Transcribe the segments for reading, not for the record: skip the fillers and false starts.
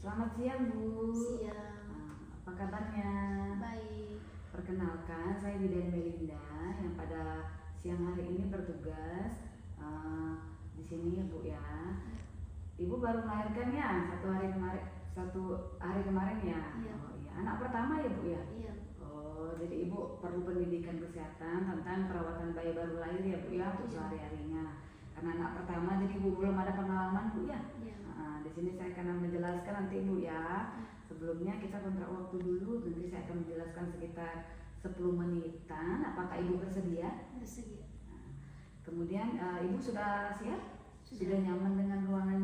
Selamat siang Bu. Siang. Apa kabarnya? Baik. Perkenalkan, saya Bidan Melinda yang pada siang hari ini bertugas di sini ya Bu ya. Ibu baru melahirkan ya satu hari kemarin ya. Iya. Oh iya, anak pertama ya Bu ya. Iya. Oh, jadi Ibu perlu pendidikan kesehatan tentang perawatan bayi baru lahir ya Bu ya untuk sehari-harinya. Karena anak pertama jadi Ibu belum ada pengalaman Bu ya. Iya. Di sini saya akan menjelaskan nanti Bu ya. Sebelumnya kita kontrak waktu dulu, nanti saya akan menjelaskan sekitar 10 menitan. Apakah Ibu bersedia? Bersedia. Kemudian Ibu sudah siap? Sudah. Nyaman dengan ruangan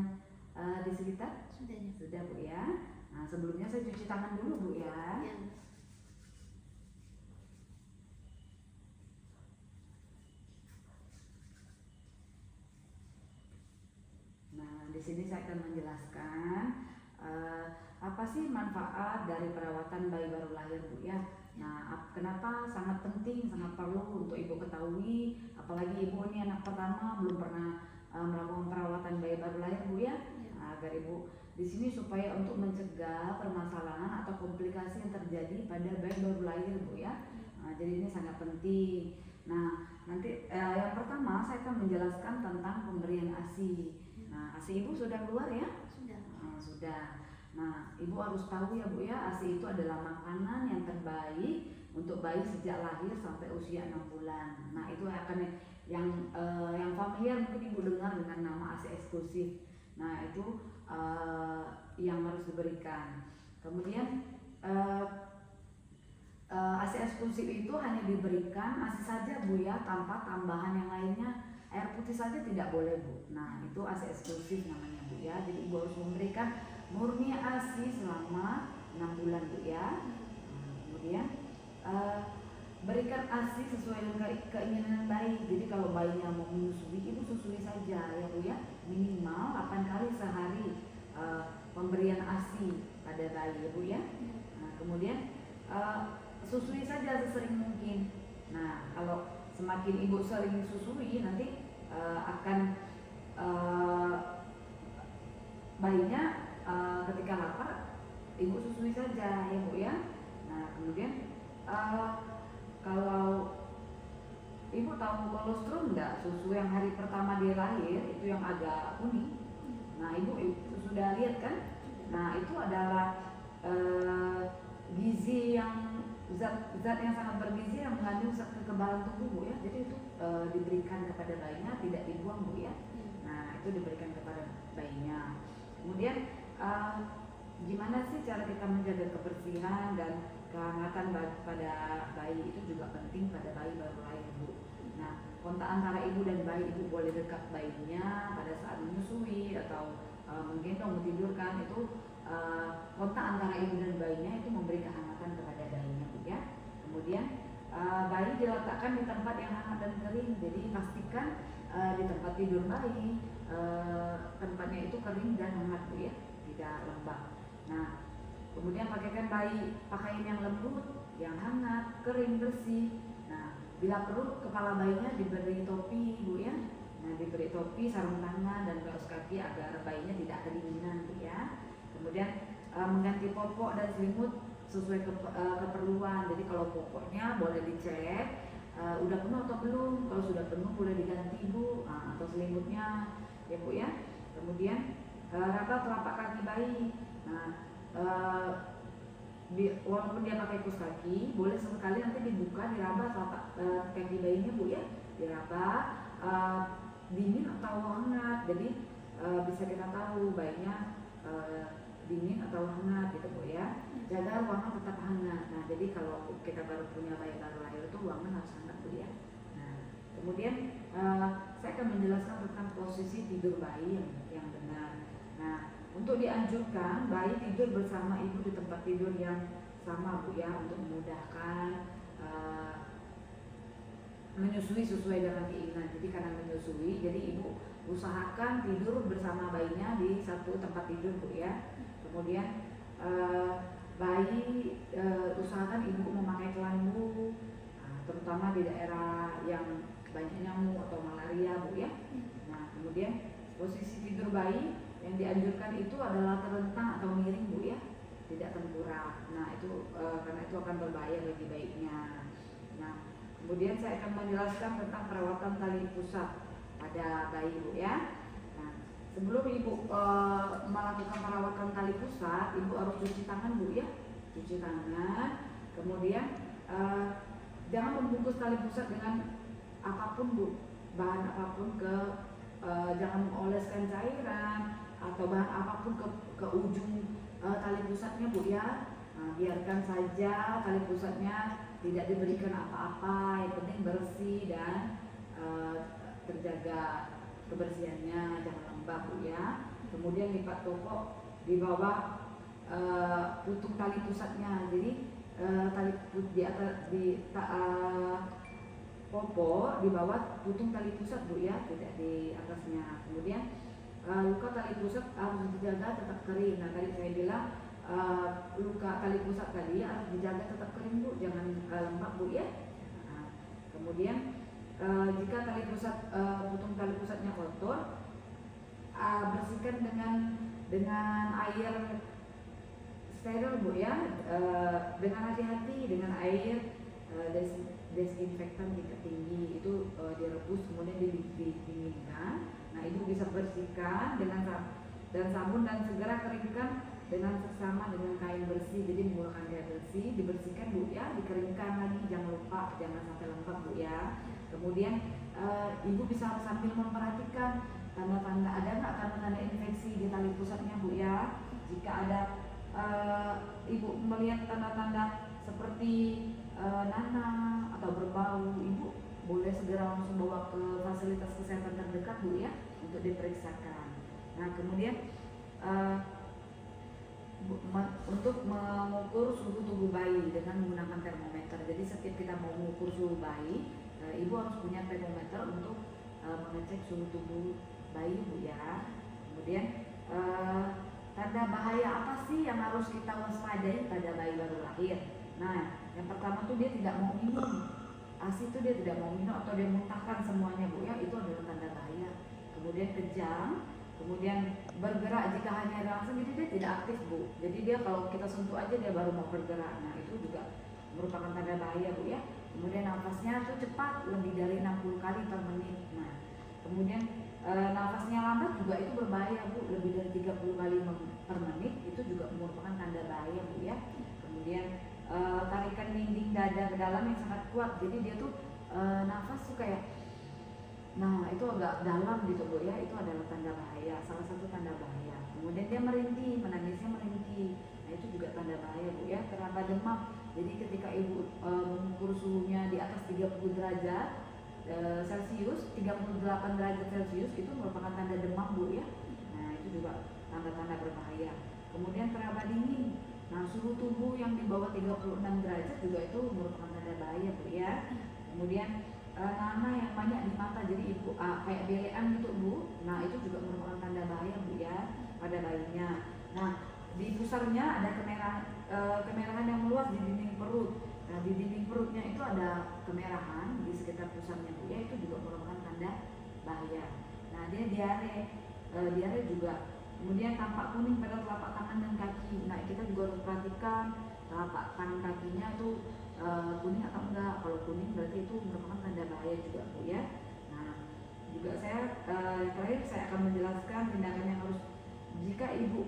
di sekitar? Sudahnya. Sudah Bu ya. Nah, sebelumnya saya cuci tangan dulu Bu ya. Iya. Nah, di sini saya akan menjelaskan apa sih manfaat dari perawatan bayi baru lahir Bu ya. Nah, kenapa sangat penting, sangat perlu untuk Ibu ketahui, apalagi Ibu ini anak pertama belum pernah melakukan perawatan bayi baru lahir Bu ya. Nah, agar Ibu di sini supaya untuk mencegah permasalahan atau komplikasi yang terjadi pada bayi baru lahir Bu ya. Nah, jadi ini sangat penting. Nah, nanti yang pertama saya akan menjelaskan tentang pemberian ASI. Nah, ASI Ibu sudah keluar ya? Sudah. Sudah. Nah, Ibu harus tahu ya Bu ya, ASI itu adalah makanan yang terbaik untuk bayi sejak lahir sampai usia 6 bulan. Nah, itu akan yang familiar mungkin Ibu dengar dengan nama ASI eksklusif. Nah, itu yang harus diberikan. Kemudian ASI eksklusif itu hanya diberikan ASI saja Bu ya, tanpa tambahan yang lainnya. Air putih saja tidak boleh Bu. Nah, itu ASI eksklusif namanya Bu ya. Jadi Ibu harus memberikan murni ASI selama 6 bulan Bu ya. Kemudian berikan ASI sesuai dengan keinginan bayi. Jadi kalau bayinya mau menyusui, Ibu susui saja ya Bu ya. Minimal 8 kali sehari pemberian ASI pada bayi ya Bu ya. Nah, kemudian susui saja sesering mungkin. Nah, kalau semakin Ibu sering susui, nanti akan bayinya ketika lapar Ibu susui saja ya Bu ya. Nah, kemudian kalau Ibu tahu kolostrum enggak? Susu yang hari pertama dia lahir itu yang agak kuning. Nah, Ibu sudah lihat kan? Nah, itu adalah gizi yang zat yang sangat bergizi yang mengandung kekebalan tubuh Bu ya. Jadi itu diberikan kepada bayinya, tidak dibuang Bu ya. Nah, itu diberikan kepada bayinya. Kemudian gimana sih cara kita menjaga kebersihan dan kehangatan pada bayi, itu juga penting pada bayi baru lahir Bu. Nah, kontak antara ibu dan bayi, Ibu boleh dekat bayinya pada saat menyusui atau menggendong, mentidurkan, itu kontak antara ibu dan bayinya itu memberi kehangatan kepada bayinya Bu ya. Kemudian bayi diletakkan di tempat yang hangat dan kering. Jadi pastikan di tempat tidur bayi tempatnya itu kering dan hangat Bu ya, tidak lembab. Nah, kemudian pakaikan bayi pakaian yang lembut, yang hangat, kering, bersih. Nah, bila perlu kepala bayinya diberi topi Bu ya. Nah, diberi topi, sarung tangan dan kaos kaki agar bayinya tidak kedinginan Bu ya. Kemudian mengganti popok dan selimut sesuai keperluan. Jadi kalau popoknya boleh dicek udah penuh atau belum. Kalau sudah penuh boleh diganti Bu, atau selimutnya ya Bu ya. Kemudian raba telapak kaki bayi. Nah, walaupun dia pakai kaos kaki, boleh sekali nanti dibuka, diraba telapak kaki bayinya Bu ya. Diraba dingin atau hangat. Jadi bisa kita tahu bayinya dingin atau hangat gitu Bu ya. Jaga ruangan tetap hangat. Nah, jadi kalau kita baru punya bayi baru lahir itu ruangan harus hangat Bu ya. Nah, kemudian saya akan menjelaskan tentang posisi tidur bayi yang benar. Nah, untuk dianjurkan bayi tidur bersama ibu di tempat tidur yang sama Bu ya, untuk memudahkan menyusui sesuai dengan keinginan. Jadi karena menyusui, jadi ibu usahakan tidur bersama bayinya di satu tempat tidur Bu ya. Kemudian bayi usahakan ibu memakai kelambu, terutama di daerah yang banyak nyamuk atau malaria Bu ya. Nah, kemudian posisi tidur bayi yang dianjurkan itu adalah terlentang atau miring Bu merupakan berbahaya bagi bayinya. Nah, kemudian saya akan menjelaskan tentang perawatan tali pusat pada bayi Bu ya. Nah, sebelum Ibu melakukan perawatan tali pusat, Ibu harus cuci tangan Bu ya, cuci tangan. Kemudian jangan membungkus tali pusat dengan apapun Bu, bahan apapun jangan mengoleskan cairan atau bahan apapun ke ujung tali pusatnya Bu ya. Nah, biarkan saja tali pusatnya tidak diberikan apa-apa, yang penting bersih dan terjaga kebersihannya, jangan lembab Bu ya. Kemudian lipat pokok di bawah putung tali pusatnya, jadi tali di atas popo di bawah putung tali pusat Bu ya, tidak di atasnya. Kemudian luka tali pusat harus dijaga tetap kering. Nah, tadi saya bilang luka tali pusat tadi harus dijaga tetap kering Bu, jangan lembab Bu ya. Nah, kemudian jika tali pusat putung tali pusatnya kotor, bersihkan dengan air steril Bu ya, dengan hati-hati, dengan air desinfektan tingkat tinggi itu direbus kemudian didinginkan. Nah, itu bisa bersihkan dengan sabun dan segera keringkan dengan seksama dengan kain bersih. Jadi menggunakan kain bersih, dibersihkan Bu ya, dikeringkan lagi, jangan lupa, jangan sampai lembab Bu ya. Kemudian Ibu bisa sambil memperhatikan tanda-tanda, ada nggak tanda-tanda infeksi di tali pusatnya Bu ya. Jika ada Ibu melihat tanda-tanda seperti nanah atau berbau, Ibu boleh segera langsung bawa ke fasilitas kesehatan terdekat Bu ya, untuk diperiksakan. Nah, kemudian untuk mengukur suhu tubuh bayi dengan menggunakan termometer. Jadi setiap kita mau mengukur suhu bayi, Ibu harus punya termometer untuk mengecek suhu tubuh bayi Bu ya. Kemudian tanda bahaya apa sih yang harus kita waspadai pada bayi baru lahir? Nah, yang pertama tuh dia tidak mau minum. ASI itu dia tidak mau minum atau dia muntahkan semuanya Bu ya, itu adalah tanda bahaya. Kemudian kejang, kemudian bergerak jika hanya langsung, jadi dia tidak aktif Bu. Jadi dia kalau kita sentuh aja dia baru mau bergerak. Nah, itu juga merupakan tanda bahaya Bu ya. Kemudian nafasnya tuh cepat, lebih dari 60 kali per menit. Nah, kemudian nafasnya lambat juga itu berbahaya Bu, lebih dari 30 kali per menit itu juga merupakan tanda bahaya Bu ya. Kemudian tarikan dinding dada ke dalam yang sangat kuat, jadi dia tuh nafas tuh kayak, nah itu agak dalam gitu Bu ya, itu adalah tanda bahaya, salah satu tanda bahaya. Kemudian dia merintih, menangisnya merintih, nah itu juga tanda bahaya Bu ya. Teraba demam, jadi ketika Ibu mengukur suhunya di atas 30 derajat Celcius, 38 derajat Celcius, itu merupakan tanda demam Bu ya. Nah, itu juga tanda-tanda berbahaya. Kemudian teraba dingin, nah suhu tubuh yang di bawah 36 derajat juga itu merupakan tanda bahaya Bu ya. Kemudian nanah yang banyak di mata, jadi Ibu kayak belean gitu Bu, nah itu juga merupakan tanda bahaya Bu ya pada bayinya. Nah, di pusarnya ada kemerahan yang meluas di dinding perut. Nah, di dinding perutnya itu ada kemerahan di sekitar pusarnya Bu ya, itu juga merupakan tanda bahaya. Nah, dia diare juga. Kemudian tampak kuning pada telapak tangan dan kaki. Nah, kita juga harus perhatikan telapak tangan kakinya tuh kuning atau enggak. Kalau kuning berarti itu merupakan tanda bahaya juga Bu ya. Nah, juga terakhir saya akan menjelaskan tindakan yang harus jika Ibu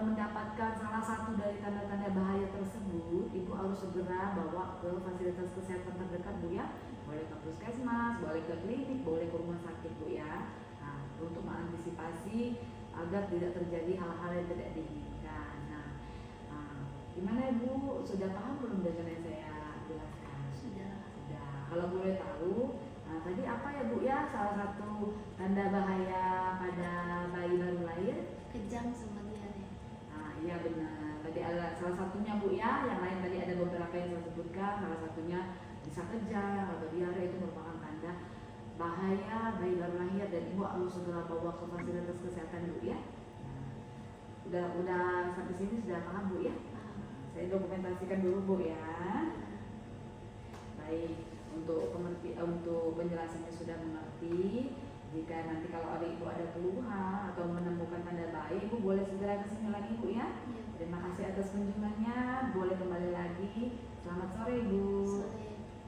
mendapatkan salah satu dari tanda-tanda bahaya tersebut, Ibu harus segera bawa ke fasilitas kesehatan terdekat Bu ya. Boleh ke puskesmas, boleh ke klinik, boleh ke rumah sakit Bu ya. Nah, untuk mengantisipasi agar tidak terjadi hal-hal yang tidak diinginkan. Nah, gimana Ibu, sudah paham belum dengan yang saya jelaskan? Sudah. Kalau boleh tahu, tadi apa ya Bu ya salah satu tanda bahaya pada bayi baru lahir? Kejang sama diare. Nah, iya benar. Tadi ada salah satunya Bu ya, yang lain tadi ada beberapa yang saya sebutkan. Salah satunya bisa kejang atau diare, itu merupakan tanda bahaya bayi baru lahir dan Ibu harus segera bawa ke fasilitas kesehatan Bu ya. Nah, udah sampai sini sudah paham Bu ya? Saya dokumentasikan dulu Bu ya. Baik, untuk penjelasannya sudah mengerti. Jika nanti kalau ada Ibu ada keluhan atau menemukan tanda bahaya, Ibu boleh segera ke sini lagi Bu ya. Terima kasih atas kunjungannya. Boleh kembali lagi Selamat sore Bu. Sore.